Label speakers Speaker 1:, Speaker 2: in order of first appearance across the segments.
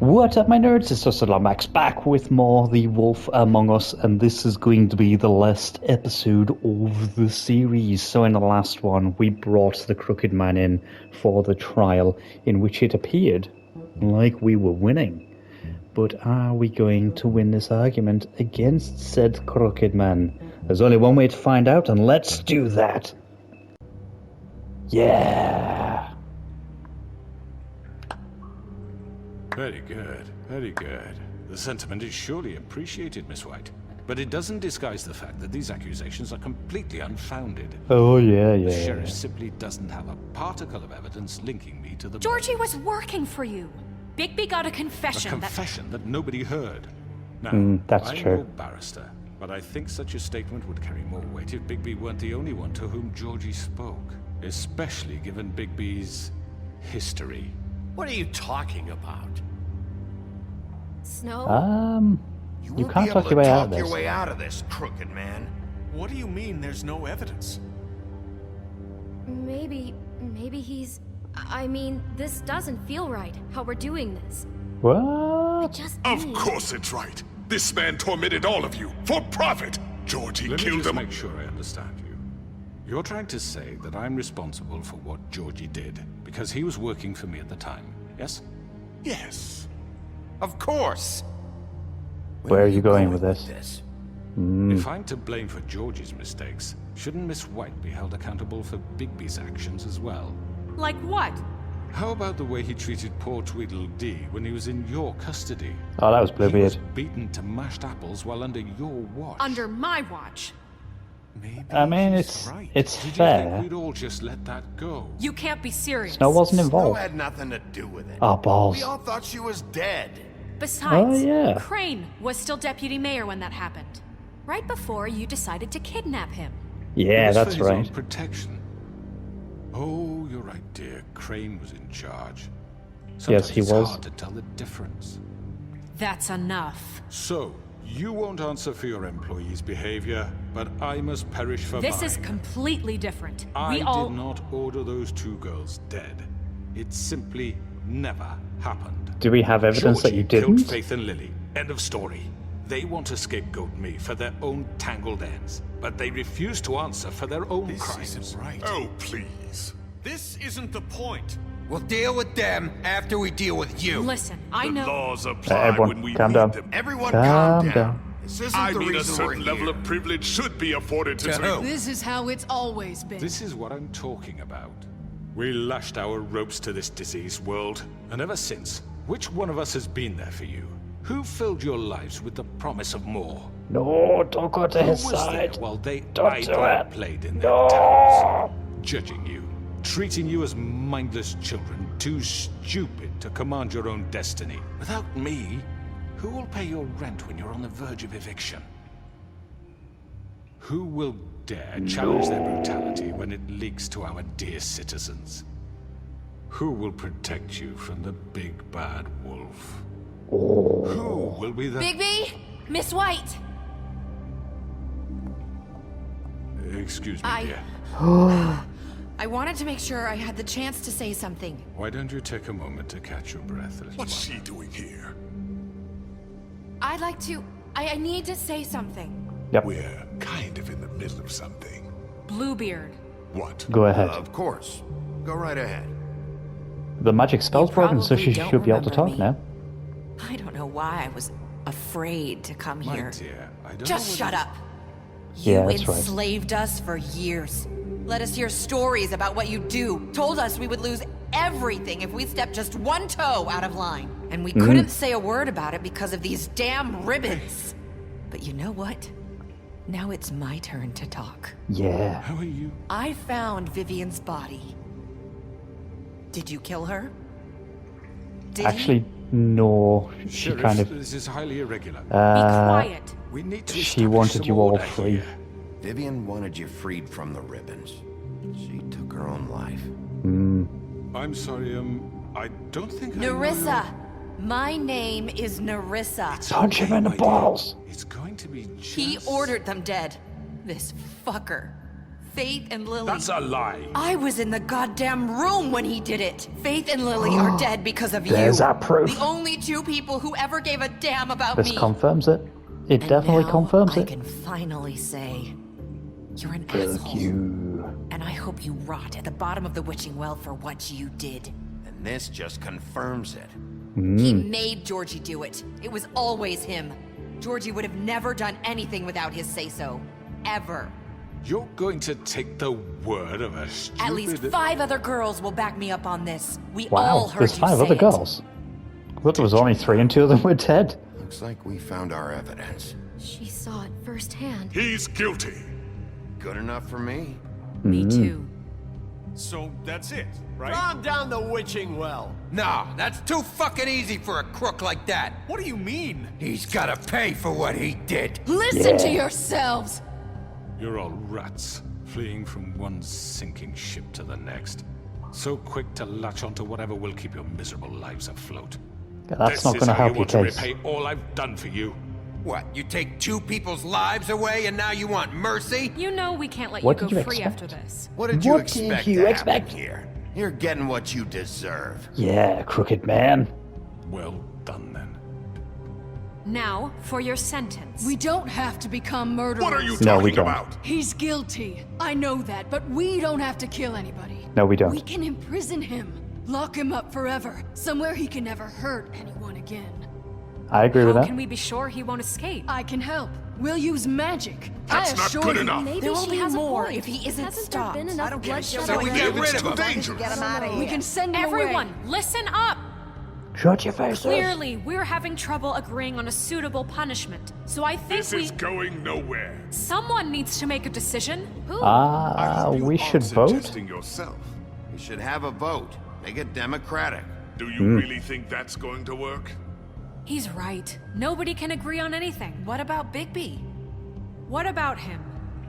Speaker 1: What up, my nerds? It's Max back with more The Wolf Among Us, and this is going to be the last episode of the series. So in the last one, we brought the Crooked Man in for the trial, in which it appeared like we were winning. But are we going to win this argument against said Crooked Man? There's only one way to find out, and let's do that. Yeah.
Speaker 2: Very good, very good. The sentiment is surely appreciated, Miss White. But it doesn't disguise the fact that these accusations are completely unfounded.
Speaker 1: Oh, yeah.
Speaker 2: The sheriff simply doesn't have a particle of evidence linking me to the...
Speaker 3: Georgie was working for you. Bigby got a confession.
Speaker 2: A confession that nobody heard. Now,
Speaker 1: that's
Speaker 2: I'm
Speaker 1: true.
Speaker 2: no barrister, but I think such a statement would carry more weight if Bigby weren't the only one to whom Georgie spoke. Especially given Bigby's history.
Speaker 4: What are you talking about?
Speaker 3: Snow?
Speaker 1: You can't talk your way out of this.
Speaker 4: Your way out of this, Crooked Man.
Speaker 5: What do you mean there's no evidence?
Speaker 3: Maybe he's... I mean, this doesn't feel right, how we're doing this.
Speaker 1: What?
Speaker 5: Of course it's right. This man tormented all of you, for profit. Georgie
Speaker 2: Let me
Speaker 5: killed
Speaker 2: just
Speaker 5: him.
Speaker 2: make sure I understand you. You're trying to say that I'm responsible for what Georgie did, because he was working for me at the time, yes?
Speaker 5: Yes.
Speaker 4: Of course.
Speaker 1: Where are you going with this?
Speaker 2: If I'm to blame for Georgie's mistakes, shouldn't Miss White be held accountable for Bigby's actions as well?
Speaker 3: Like what?
Speaker 2: How about the way he treated poor Tweedledee when he was in your custody?
Speaker 1: Oh, that was
Speaker 2: He
Speaker 1: Bluebeard.
Speaker 2: was beaten to mashed apples while under your watch.
Speaker 3: Under my watch.
Speaker 5: Maybe
Speaker 1: I mean,
Speaker 5: he's
Speaker 1: it's
Speaker 5: right.
Speaker 1: it's
Speaker 2: Did you think
Speaker 1: fair.
Speaker 2: we'd all just let that go?
Speaker 3: You can't be serious.
Speaker 1: Snow wasn't
Speaker 4: Snow
Speaker 1: involved.
Speaker 4: had nothing to do with it.
Speaker 1: Oh, balls.
Speaker 4: We all thought she was dead.
Speaker 3: Besides,
Speaker 1: Oh, yeah.
Speaker 3: Crane was still deputy mayor when that happened. Right before you decided to kidnap him.
Speaker 1: Yeah,
Speaker 2: It was
Speaker 1: that's
Speaker 2: for his own
Speaker 1: right.
Speaker 2: protection. Oh, you're right, dear. Crane was in charge.
Speaker 1: Yes, he
Speaker 2: Sometimes
Speaker 1: was.
Speaker 2: It's hard to tell the difference.
Speaker 3: That's enough.
Speaker 2: So, you won't answer for your employees' behavior, but I must perish for
Speaker 3: This
Speaker 2: mine.
Speaker 3: is completely different.
Speaker 2: I
Speaker 3: We all...
Speaker 2: did not order those two girls dead. It simply never happened.
Speaker 1: Do we have evidence that you
Speaker 2: Georgie
Speaker 1: didn't?
Speaker 2: killed Faith and Lily. End of story. They want to scapegoat me for their own tangled ends, but they refuse to answer for their own
Speaker 5: This
Speaker 2: crimes.
Speaker 5: isn't right. Oh, please. This isn't the point.
Speaker 4: We'll deal with them after we deal with you.
Speaker 3: Listen, I
Speaker 5: The
Speaker 3: know...
Speaker 5: laws apply
Speaker 1: everyone,
Speaker 5: when we
Speaker 1: calm
Speaker 5: need
Speaker 1: down.
Speaker 5: them.
Speaker 4: Everyone
Speaker 1: Calm
Speaker 4: calm
Speaker 1: down.
Speaker 4: down. This isn't
Speaker 5: I
Speaker 4: the
Speaker 5: mean, a
Speaker 4: reason we're
Speaker 5: certain level
Speaker 4: here.
Speaker 5: of privilege should be afforded to
Speaker 4: To who?
Speaker 6: This is how it's always been.
Speaker 2: This is what I'm talking about. We lashed our ropes to this diseased world, and ever since, which one of us has been there for you? Who filled your lives with the promise of more?
Speaker 1: No, don't go to
Speaker 2: Who
Speaker 1: his
Speaker 2: was there
Speaker 1: side.
Speaker 2: while they
Speaker 1: Don't do
Speaker 2: idly
Speaker 1: it.
Speaker 2: played in their
Speaker 1: No.
Speaker 2: towns, judging you, treating you as mindless children, too stupid to command your own destiny? Without me, who will pay your rent when you're on the verge of eviction? Who will dare challenge their brutality when it leaks to our dear citizens? Who will protect you from the big bad wolf? Who will be the...
Speaker 3: Bigby! Miss White!
Speaker 2: Excuse me, dear.
Speaker 7: I wanted to make sure I had the chance to say something.
Speaker 2: Why don't you take a moment to catch your breath, little
Speaker 5: What's
Speaker 2: one?
Speaker 5: she doing here?
Speaker 7: I'd like to... I need to say something.
Speaker 5: We're kind of in the middle of something.
Speaker 3: Bluebeard.
Speaker 5: What?
Speaker 1: Go ahead.
Speaker 4: Of course. Go right ahead.
Speaker 1: The magic spell's
Speaker 7: You
Speaker 1: broken, so
Speaker 7: probably
Speaker 1: she
Speaker 7: don't
Speaker 1: should be able to talk
Speaker 7: remember
Speaker 1: now.
Speaker 7: I don't know why I was afraid to come
Speaker 2: My
Speaker 7: here.
Speaker 2: dear, I don't
Speaker 7: Just
Speaker 2: know
Speaker 7: shut
Speaker 2: whether-
Speaker 7: up. You
Speaker 1: Yeah, that's right.
Speaker 7: enslaved us for years. Let us hear stories about what you do. Told us we would lose everything if we stepped just one toe out of line. And we couldn't say a word about it because of these damn ribbons. But you know what? Now it's my turn to talk.
Speaker 1: Yeah.
Speaker 2: How are you?
Speaker 7: I found Vivian's body. Did you kill her? Did
Speaker 1: Actually, no. She
Speaker 2: Sheriff,
Speaker 1: kind of.
Speaker 2: this is highly irregular.
Speaker 3: Be quiet.
Speaker 2: We need to
Speaker 1: she
Speaker 2: establish
Speaker 1: wanted
Speaker 2: some
Speaker 1: you all
Speaker 2: order
Speaker 1: free.
Speaker 2: here.
Speaker 4: Vivian wanted you freed from the ribbons. She took her own life.
Speaker 2: I'm sorry, I don't think I know
Speaker 7: Nerissa. My name is Nerissa.
Speaker 1: Punch him in the
Speaker 2: my dear.
Speaker 1: balls.
Speaker 2: It's going to be just...
Speaker 7: He ordered them dead. This fucker. Faith and Lily.
Speaker 2: That's a lie.
Speaker 7: I was in the goddamn room when he did it. Faith and Lily are dead because of
Speaker 1: There's
Speaker 7: you.
Speaker 1: our proof.
Speaker 7: The only two people who ever gave a damn about
Speaker 1: This
Speaker 7: me.
Speaker 1: confirms it. It
Speaker 7: And
Speaker 1: definitely
Speaker 7: now
Speaker 1: confirms
Speaker 7: I
Speaker 1: it.
Speaker 7: can finally say, you're an
Speaker 1: Fuck
Speaker 7: asshole.
Speaker 1: you.
Speaker 7: And I hope you rot at the bottom of the witching well for what you did.
Speaker 4: And this just confirms it.
Speaker 7: He made Georgie do it. It was always him. Georgie would have never done anything without his say-so. Ever.
Speaker 2: You're going to take the word of a stupid...
Speaker 7: At least 5 other girls will back me up on this. We
Speaker 1: Wow,
Speaker 7: all heard
Speaker 1: there's
Speaker 7: you
Speaker 1: 5
Speaker 7: say
Speaker 1: other
Speaker 7: it.
Speaker 1: girls. I thought there was only 3 and 2 of them were dead.
Speaker 4: Looks like we found our evidence.
Speaker 3: She saw it firsthand.
Speaker 5: He's guilty.
Speaker 4: Good enough for me.
Speaker 3: Me too.
Speaker 8: So that's it, right?
Speaker 9: Calm down the witching well.
Speaker 4: No, that's too fucking easy for a crook like that.
Speaker 8: What do you mean?
Speaker 4: He's gotta pay for what he did.
Speaker 6: Listen to yourselves.
Speaker 2: You're all rats, fleeing from one sinking ship to the next. So quick to latch onto whatever will keep your miserable lives afloat.
Speaker 1: That's
Speaker 2: This
Speaker 1: not
Speaker 2: is
Speaker 1: going to
Speaker 2: how
Speaker 1: help
Speaker 2: you
Speaker 1: your
Speaker 2: want to
Speaker 1: case.
Speaker 2: repay all I've done for you.
Speaker 4: What, you take 2 people's lives away and now you want mercy?
Speaker 3: You know we can't let
Speaker 1: What
Speaker 3: you
Speaker 1: did
Speaker 3: go
Speaker 1: you
Speaker 3: free
Speaker 1: expect?
Speaker 3: after this.
Speaker 4: What did you
Speaker 1: What did
Speaker 4: expect
Speaker 1: you
Speaker 4: to
Speaker 1: expect?
Speaker 4: happen here? You're getting what you deserve.
Speaker 1: Yeah, crooked man.
Speaker 2: Well done, then.
Speaker 3: Now, for your sentence.
Speaker 6: We don't have to become murderers.
Speaker 5: What are you
Speaker 1: No, we
Speaker 5: talking
Speaker 1: don't.
Speaker 5: about?
Speaker 6: He's guilty. I know that, but we don't have to kill anybody.
Speaker 1: No, we don't.
Speaker 6: We can imprison him. Lock him up forever. Somewhere he can never hurt anyone again.
Speaker 1: I agree with
Speaker 3: How
Speaker 1: that.
Speaker 3: can we be sure he won't escape?
Speaker 6: I can help. We'll use magic.
Speaker 5: That's
Speaker 6: I
Speaker 5: not
Speaker 6: assure
Speaker 5: good
Speaker 6: you.
Speaker 5: enough.
Speaker 3: Maybe
Speaker 7: There will
Speaker 3: she
Speaker 7: be
Speaker 3: has a
Speaker 7: more
Speaker 3: point.
Speaker 7: if he isn't
Speaker 3: Hasn't
Speaker 7: stopped.
Speaker 3: there been enough
Speaker 7: I don't give a
Speaker 3: bloodshed
Speaker 7: shit.
Speaker 4: So we
Speaker 3: already?
Speaker 4: get rid
Speaker 5: It's
Speaker 4: of
Speaker 5: too
Speaker 4: him.
Speaker 5: dangerous.
Speaker 7: Get him out of here.
Speaker 6: We can send him
Speaker 3: Everyone,
Speaker 6: away.
Speaker 3: listen up!
Speaker 1: Shut your faces.
Speaker 3: Clearly, we're having trouble agreeing on a suitable punishment. So I think
Speaker 5: This is going nowhere.
Speaker 3: someone needs to make a decision. Who?
Speaker 1: We should vote?
Speaker 5: Suggesting yourself.
Speaker 4: We should have a vote. Make it democratic.
Speaker 5: Do you really think that's going to work?
Speaker 3: He's right. Nobody can agree on anything.
Speaker 7: What about Bigby?
Speaker 3: What about him?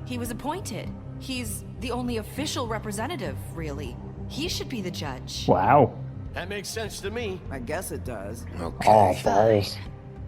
Speaker 7: He was appointed. He's the only official representative, really. He should be the judge.
Speaker 1: Wow.
Speaker 9: That makes sense to me.
Speaker 10: I guess it does.
Speaker 4: Okay.
Speaker 1: Oh, balls.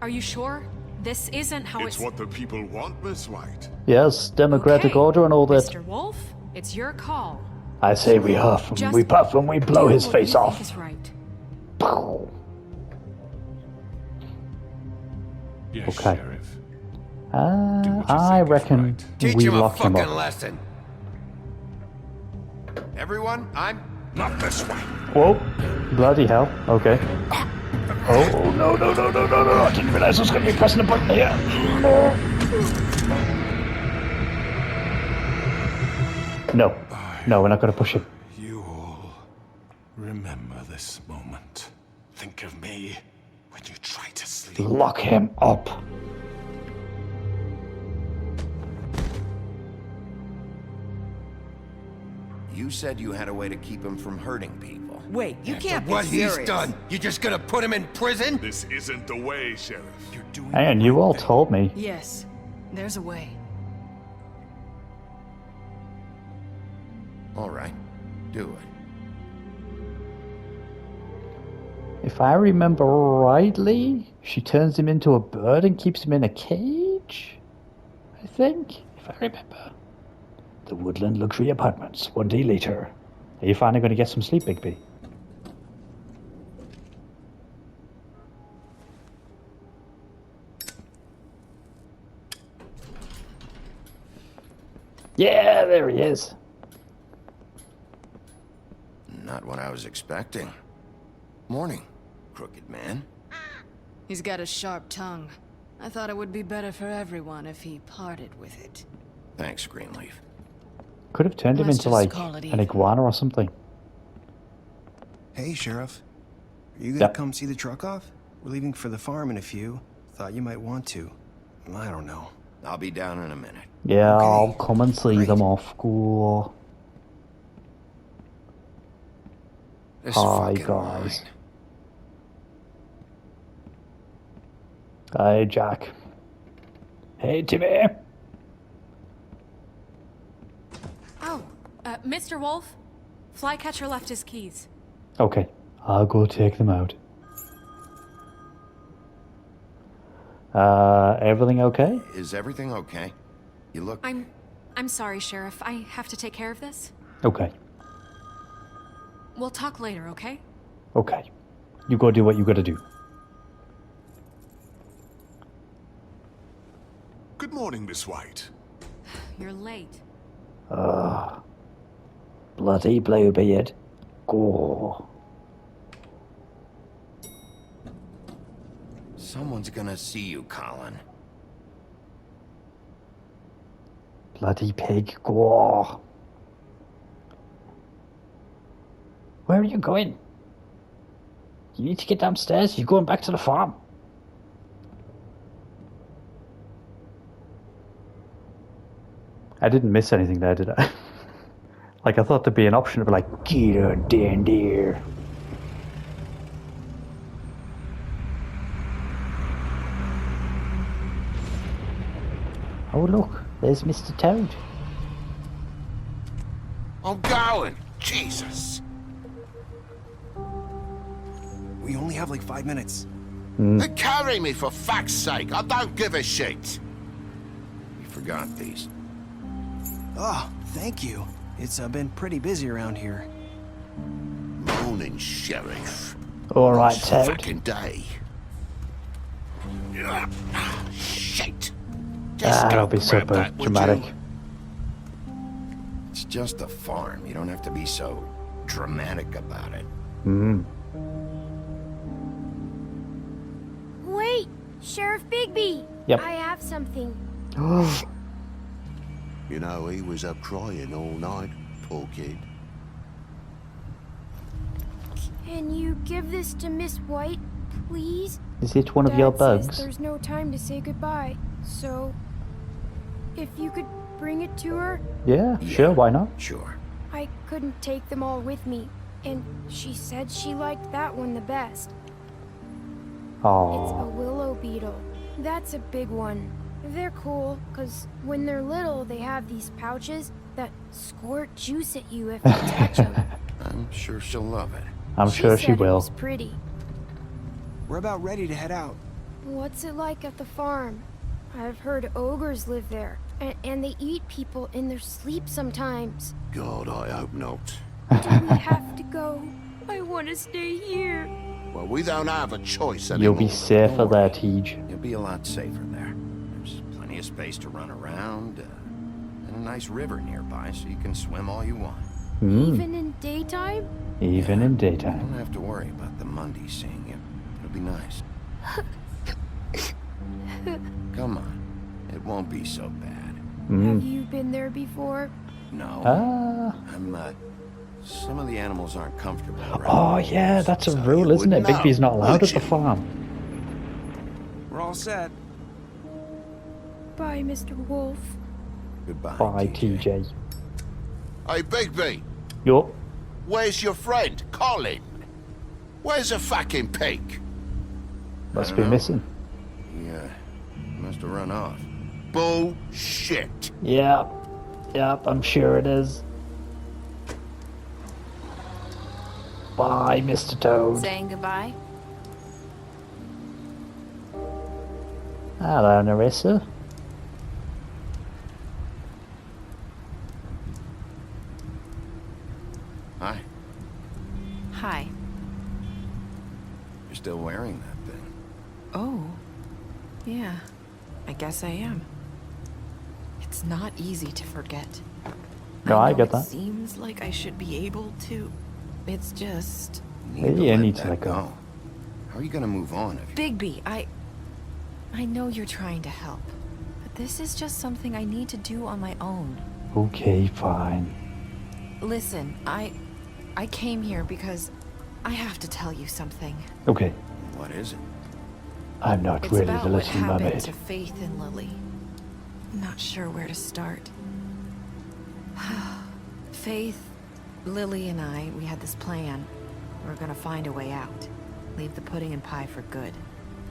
Speaker 3: Are you sure? This isn't how
Speaker 5: It's what the people want, Miss White.
Speaker 1: Yes, democratic
Speaker 3: Okay,
Speaker 1: order and all that.
Speaker 3: Mr. Wolf, it's your call.
Speaker 1: I say we huff and
Speaker 3: Just
Speaker 1: we puff and we blow
Speaker 3: do
Speaker 1: his
Speaker 3: what
Speaker 1: face
Speaker 3: you
Speaker 1: off.
Speaker 3: think is right.
Speaker 1: Pow.
Speaker 2: Yes,
Speaker 1: Okay.
Speaker 2: Sheriff. what you
Speaker 1: I
Speaker 2: think is
Speaker 1: reckon
Speaker 2: right.
Speaker 4: Teach
Speaker 1: we
Speaker 4: him a
Speaker 1: lock him
Speaker 4: fucking
Speaker 1: up.
Speaker 4: lesson. Everyone,
Speaker 5: Not this way.
Speaker 1: Whoa, bloody hell. Okay. Oh, no, no, no, no, no, no. I didn't realize I was going to be pressing the button here. No. No, we're not going to push it.
Speaker 2: You all remember this moment. Think of me when you try to sleep.
Speaker 1: Lock him up.
Speaker 4: you said you had a way to keep him from hurting people.
Speaker 10: Wait, you can't be
Speaker 4: What
Speaker 10: serious.
Speaker 4: he's done, you just gonna put him in prison?
Speaker 5: This isn't the way, Sheriff.
Speaker 2: You're doing
Speaker 1: And you all told me.
Speaker 6: Yes, there's a way.
Speaker 4: All right, do it.
Speaker 1: If I remember rightly, she turns him into a bird and keeps him in a cage? I think, if I remember. The Woodland Luxury Apartments, 1 day later. Are you finally going to get some sleep, Bigby? Yeah, there he is.
Speaker 4: Not what I was expecting. Morning, crooked man.
Speaker 6: He's got a sharp tongue. I thought it would be better for everyone if he parted with it.
Speaker 4: Thanks, Greenleaf.
Speaker 1: Could have turned him
Speaker 6: Let's
Speaker 1: into
Speaker 6: just
Speaker 1: like
Speaker 6: call it
Speaker 1: an
Speaker 6: even.
Speaker 1: iguana or something.
Speaker 11: Hey, Sheriff. Are you gonna
Speaker 1: Yep.
Speaker 11: come see the truck off? We're leaving for the farm in a few. Thought you might want to. I don't know.
Speaker 4: I'll be down in a minute.
Speaker 1: Yeah,
Speaker 11: Okay.
Speaker 1: I'll come and see
Speaker 11: Great.
Speaker 1: them off. Cool.
Speaker 4: This
Speaker 1: Hi,
Speaker 4: fucking
Speaker 1: guys.
Speaker 4: line.
Speaker 1: Hey, Jack. Hey, Timmy.
Speaker 3: Oh, Mr. Wolf, Flycatcher left his keys.
Speaker 1: Okay, I'll go take them out. Everything okay?
Speaker 4: Is everything okay? You look...
Speaker 3: I'm I'm sorry, Sheriff. I have to take care of this.
Speaker 1: Okay.
Speaker 3: We'll talk later, okay?
Speaker 1: Okay. You go do what you gotta do.
Speaker 5: Good morning, Miss White.
Speaker 3: You're late.
Speaker 1: Bloody Bluebeard. Go.
Speaker 4: Someone's gonna see you, Colin.
Speaker 1: Bloody pig. Go. Where are you going? You need to get downstairs. You're going back to the farm. I didn't miss anything there, did I? Like, I thought there'd be an option of like, get on down there. Oh look, there's Mr. Toad.
Speaker 4: I'm going! Jesus!
Speaker 11: We only have like 5 minutes.
Speaker 4: Carry me for fuck's sake! I don't give a shit! You forgot these.
Speaker 11: Oh, thank you. It's been pretty busy around here.
Speaker 4: Morning, Sheriff.
Speaker 1: Alright,
Speaker 4: It's
Speaker 1: Toad.
Speaker 4: fucking day. Shit! Just
Speaker 1: Don't be so
Speaker 4: grab that, would
Speaker 1: dramatic.
Speaker 4: you? It's just a farm. You don't have to be so dramatic about it.
Speaker 10: Wait! Sheriff Bigby!
Speaker 1: Yep.
Speaker 10: I have something.
Speaker 4: You know, he was up crying all night, poor kid.
Speaker 10: Can you give this to Miss White, please?
Speaker 1: Is it one of your
Speaker 10: Dad says
Speaker 1: bugs?
Speaker 10: there's no time to say goodbye, so if you could bring it to her.
Speaker 1: Yeah, sure, why not?
Speaker 4: Sure.
Speaker 10: I couldn't take them all with me, and she said she liked that one the best. It's a
Speaker 1: Oh,
Speaker 10: willow beetle. That's a big one. They're cool, because when they're little, they have these pouches that squirt juice at you if you touch them.
Speaker 4: I'm sure she'll love it.
Speaker 1: I'm sure she
Speaker 10: said It
Speaker 1: will.
Speaker 10: was pretty.
Speaker 11: We're about ready to head out.
Speaker 10: What's it like at the farm? I've heard ogres live there, and they eat people in their sleep sometimes.
Speaker 4: God, I hope not.
Speaker 10: Do we have to go? I want to stay here.
Speaker 4: Well, we don't have a choice
Speaker 1: You'll
Speaker 4: anymore.
Speaker 1: be safer
Speaker 4: Don't
Speaker 1: there,
Speaker 4: worry.
Speaker 1: Tej.
Speaker 4: You'll be a lot safer there. There's plenty of space to run around, and a nice river nearby, so you can swim all you want.
Speaker 10: Even in daytime?
Speaker 1: Even in
Speaker 4: You
Speaker 1: daytime.
Speaker 4: don't have to worry about the Mundies seeing you. It'll be nice. Come on. It won't be so bad.
Speaker 10: Have you been there before?
Speaker 4: No.
Speaker 1: Ah.
Speaker 4: I'm, some of the animals aren't comfortable around.
Speaker 1: Oh, yeah, that's a
Speaker 4: So
Speaker 1: rule,
Speaker 4: you
Speaker 1: isn't it?
Speaker 4: wouldn't
Speaker 1: Bigby's
Speaker 4: know,
Speaker 1: not allowed
Speaker 4: would
Speaker 1: at the
Speaker 4: you?
Speaker 1: farm.
Speaker 11: We're all set.
Speaker 10: Bye, Mr. Wolf.
Speaker 4: Goodbye,
Speaker 1: Bye,
Speaker 4: TJ.
Speaker 1: TJ.
Speaker 4: Hey, Bigby.
Speaker 1: Yup.
Speaker 4: Where's your friend, Colin? Where's the fucking pig?
Speaker 1: Must be missing.
Speaker 4: Yeah, must have run off. Bullshit.
Speaker 1: Yep. Yep, I'm sure it is. Bye, Mr. Toad.
Speaker 7: Saying goodbye?
Speaker 1: Hello, Narissa.
Speaker 4: Hi.
Speaker 7: Hi.
Speaker 4: You're still wearing that thing.
Speaker 7: Oh. Yeah. I guess I am. It's not easy to forget.
Speaker 1: No, I
Speaker 7: know
Speaker 1: get
Speaker 7: it
Speaker 1: that.
Speaker 7: seems like I should be able to. It's just...
Speaker 1: Maybe I need to let go.
Speaker 4: How are you gonna move on if you...
Speaker 7: Bigby, I know you're trying to help. But this is just something I need to do on my own.
Speaker 1: Okay, fine.
Speaker 7: Listen, I came here because I have to tell you something.
Speaker 1: Okay.
Speaker 4: What is it?
Speaker 1: I'm not
Speaker 7: It's
Speaker 1: ready
Speaker 7: about
Speaker 1: to
Speaker 7: what
Speaker 1: listen,
Speaker 7: happened
Speaker 1: mermaid.
Speaker 7: to Faith and Lily. I'm not sure where to start. Faith, Lily, and I, we had this plan. We were gonna find a way out. Leave the pudding and pie for good.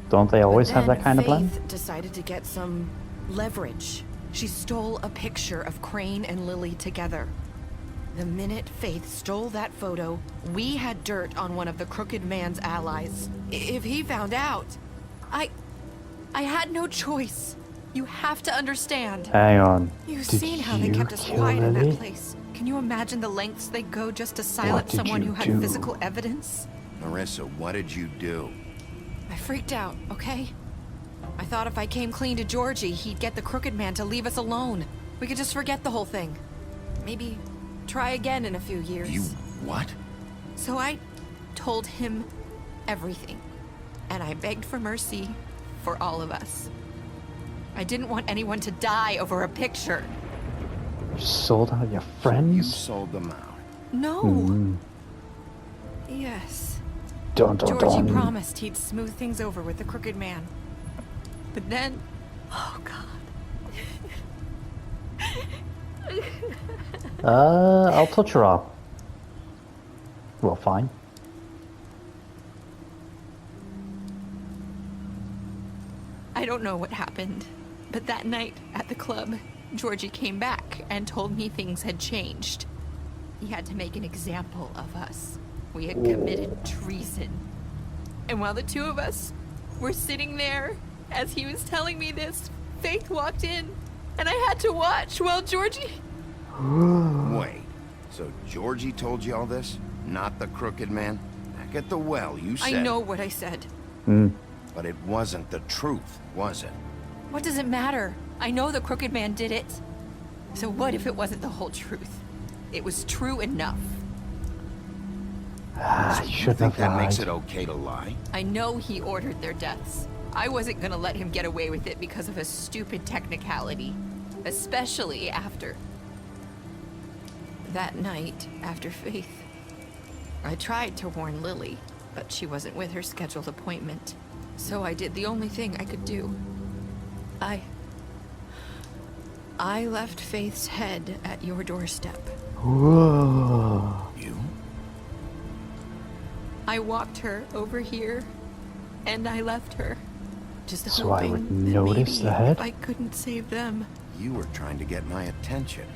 Speaker 1: Don't they always
Speaker 7: But
Speaker 1: have
Speaker 7: then
Speaker 1: that kind of plan?
Speaker 7: Faith decided to get some leverage. She stole a picture of Crane and Lily together. The minute Faith stole that photo, we had dirt on one of the Crooked Man's allies. If he found out, I had no choice. You have to understand.
Speaker 1: Hang on.
Speaker 7: You've
Speaker 1: Did
Speaker 7: seen how they
Speaker 1: you
Speaker 7: kept us
Speaker 1: kill
Speaker 7: quiet in
Speaker 1: Lily?
Speaker 7: that place. Can you imagine the lengths they go just to silence
Speaker 1: did
Speaker 7: someone
Speaker 1: you
Speaker 7: who had
Speaker 1: do?
Speaker 7: physical evidence?
Speaker 4: Marissa, what did you do?
Speaker 7: I freaked out, okay? I thought if I came clean to Georgie, he'd get the Crooked Man to leave us alone. We could just forget the whole thing. Maybe try again in a few years.
Speaker 4: You what?
Speaker 7: So I told him everything. And I begged for mercy for all of us. I didn't want anyone to die over a picture.
Speaker 1: You sold out your
Speaker 4: You
Speaker 1: friends?
Speaker 4: sold them out.
Speaker 7: No. Yes.
Speaker 1: Dun, dun,
Speaker 7: Georgie
Speaker 1: dun.
Speaker 7: promised he'd smooth things over with the Crooked Man. But then... Oh, God.
Speaker 1: I'll touch her arm. Well, fine.
Speaker 7: I don't know what happened, but that night at the club, Georgie came back and told me things had changed. He had to make an example of us. We had committed treason. And while the two of us were sitting there, as he was telling me this, Faith walked in, and I had to watch while Georgie...
Speaker 4: Wait, so Georgie told you all this? Not the Crooked Man? Back at the well, you said...
Speaker 7: I know what I said.
Speaker 4: But it wasn't the truth, was it?
Speaker 7: What does it matter? I know the Crooked Man did it. So what if it wasn't the whole truth? It was true enough.
Speaker 1: You
Speaker 4: You
Speaker 1: shouldn't
Speaker 4: think
Speaker 1: have
Speaker 4: that makes
Speaker 1: lied.
Speaker 4: it okay to lie?
Speaker 7: I know he ordered their deaths. I wasn't gonna let him get away with it because of a stupid technicality. Especially after... that night, after Faith. I tried to warn Lily, but she wasn't with her scheduled appointment. So I did the only thing I could do. I left Faith's head at your doorstep.
Speaker 1: Whoa.
Speaker 4: You?
Speaker 7: I walked her over here, and I left her. Just
Speaker 1: So I
Speaker 7: hoping
Speaker 1: would
Speaker 7: that
Speaker 1: notice
Speaker 7: maybe
Speaker 1: the head?
Speaker 7: if I couldn't save them.
Speaker 4: You were trying to get my attention.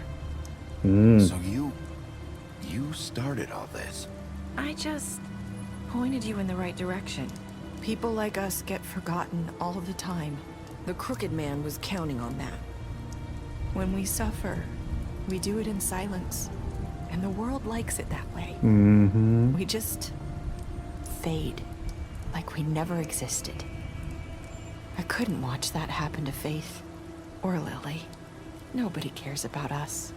Speaker 4: So you started all this.
Speaker 7: I just pointed you in the right direction. People like us get forgotten all the time. The Crooked Man was counting on that. When we suffer, we do it in silence. And the world likes it that way. We just fade, like we never existed. I couldn't watch that happen to Faith or Lily. Nobody cares about us.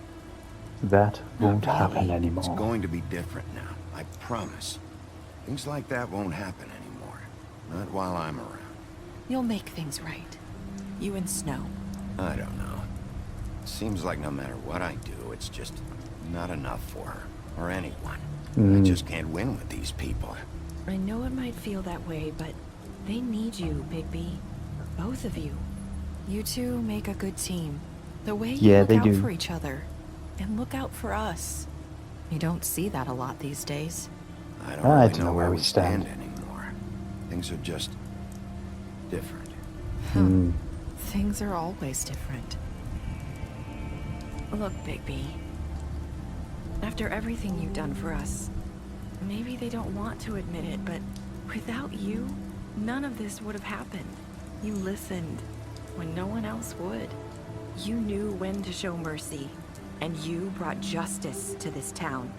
Speaker 1: That won't
Speaker 7: really.
Speaker 1: happen anymore.
Speaker 4: It's going to be different now, I promise. Things like that won't happen anymore. Not while I'm around.
Speaker 7: You'll make things right. You and Snow.
Speaker 4: I don't know. Seems like no matter what I do, it's just not enough for her. Or anyone. I just can't win with these people.
Speaker 7: I know it might feel that way, but they need you, Bigby. Both of you. You two make a good team. The way you
Speaker 1: Yeah,
Speaker 7: look
Speaker 1: they
Speaker 7: out
Speaker 1: do.
Speaker 7: for each other. And look out for us. You don't see that a lot these days.
Speaker 4: I don't
Speaker 1: I
Speaker 4: really
Speaker 1: don't
Speaker 4: know
Speaker 1: know
Speaker 4: where
Speaker 1: where
Speaker 4: we
Speaker 1: we
Speaker 4: stand
Speaker 1: stand.
Speaker 4: anymore. Things are just different.
Speaker 7: Things are always different. Look, Bigby. After everything you've done for us, maybe they don't want to admit it, but without you, none of this would have happened. You listened when no one else would. You knew when to show mercy, and you brought justice to this town.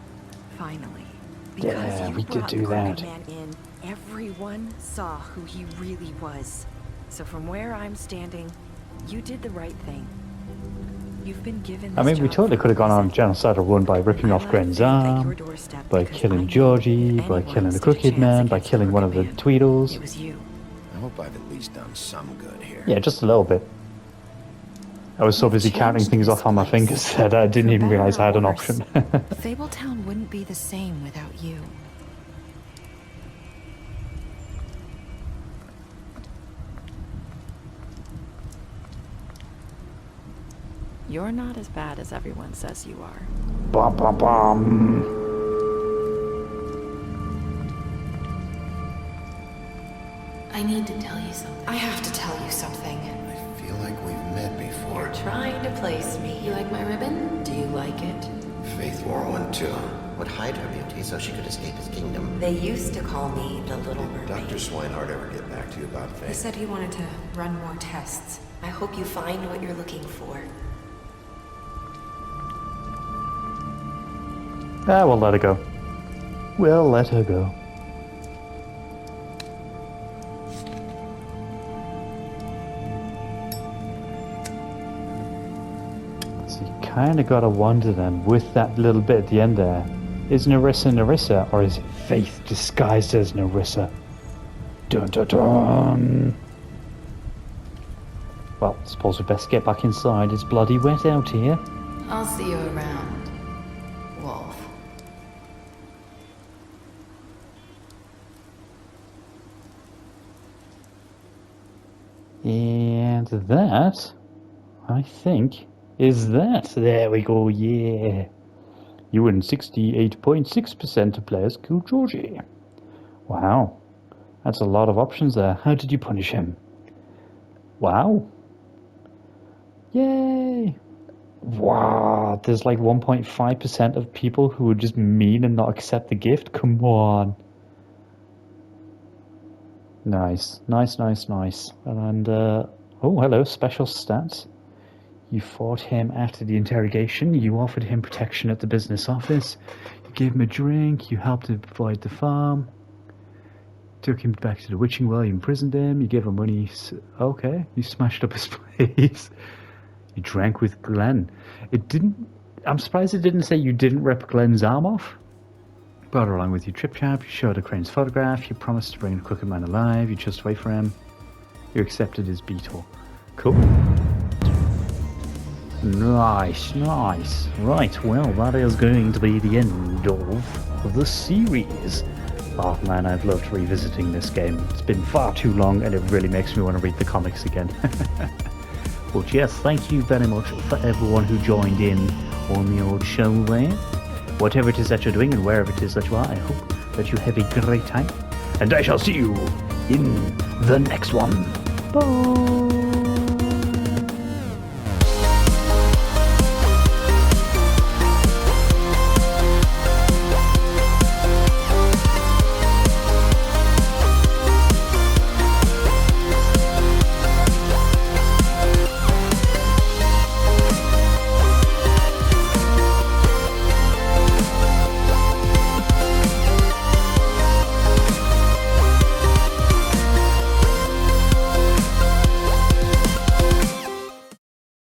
Speaker 7: Finally. Because
Speaker 1: Yeah,
Speaker 7: you
Speaker 1: we did
Speaker 7: brought
Speaker 1: do
Speaker 7: the Crooked
Speaker 1: that.
Speaker 7: Man in, everyone saw who he really was. So from where I'm standing, you did the right thing. You've been given
Speaker 1: I
Speaker 7: this
Speaker 1: mean, we
Speaker 7: job
Speaker 1: totally
Speaker 7: for
Speaker 1: could have gone on a
Speaker 7: reason.
Speaker 1: genocidal run by ripping
Speaker 7: I
Speaker 1: off
Speaker 7: left
Speaker 1: Gren's
Speaker 7: Faith at your
Speaker 1: arm,
Speaker 7: doorstep
Speaker 1: by
Speaker 7: because I
Speaker 1: killing
Speaker 7: knew
Speaker 1: Georgie,
Speaker 7: if
Speaker 1: by
Speaker 7: anyone
Speaker 1: killing the
Speaker 7: stood a
Speaker 1: Crooked
Speaker 7: chance
Speaker 1: Man, by
Speaker 7: against the
Speaker 1: killing one of the
Speaker 7: Crooked Man,
Speaker 1: Tweedles.
Speaker 7: It was you.
Speaker 4: I hope I've at least done some good here.
Speaker 1: Yeah, just a little bit. I was so
Speaker 7: You've
Speaker 1: busy counting
Speaker 7: changed
Speaker 1: things
Speaker 7: this
Speaker 1: off on my
Speaker 7: place.
Speaker 1: fingers that I didn't
Speaker 7: For
Speaker 1: even
Speaker 7: better
Speaker 1: realize I had
Speaker 7: or
Speaker 1: an
Speaker 7: worse.
Speaker 1: option.
Speaker 7: Fabletown wouldn't be the same without you. You're not as bad as everyone says you are.
Speaker 1: Bum, bum, bum.
Speaker 3: I need to tell you something.
Speaker 7: I have to tell you something.
Speaker 4: I feel like we've met before.
Speaker 12: You're trying to place me. You like my ribbon? Do you like it?
Speaker 13: Faith wore one too. Would hide her beauty so she could escape his kingdom.
Speaker 12: They used to call me the Little Mermaid.
Speaker 13: Dr. Swinehart ever get back to you about Faith?
Speaker 12: He said he wanted to run more tests. I hope you find what you're looking for.
Speaker 1: We'll let her go. We'll let her go. So you kind of got to wonder then, with that little bit at the end there, is Nerissa, or is it Faith disguised as Nerissa? Dun dun dun! Well, suppose we best get back inside. It's bloody wet out here.
Speaker 12: I'll see you around, Wolf.
Speaker 1: And that, I think, is that. There we go, yeah. You and 68.6% of players killed Georgie. Wow. That's a lot of options there. How did you punish him? Wow. Yay. Wow. There's like 1.5% of people who would just mean and not accept the gift. Come on. Nice. And, oh, hello. Special stats. You fought him after the interrogation. You offered him protection at the business office. You gave him a drink. You helped him avoid the farm. Took him back to the witching well. You imprisoned him. You gave him money. Okay. You smashed up his place. You drank with Glenn. It didn't... I'm surprised it didn't say you didn't rip Glenn's arm off. Brought her along with you trip trap. You showed her Crane's photograph. You promised to bring the crooked man alive. You chose to wait for him. You accepted his beetle. Cool. Nice. Right, well, that is going to be the end of the series. Oh man, I've loved revisiting this game. It's been far too long and it really makes me want to read the comics again. But yes, thank you very much for everyone who joined in on the old show there. Whatever it is that you're doing and wherever it is that you are, I hope that you have a great time. And I shall see you in the next one. Bye!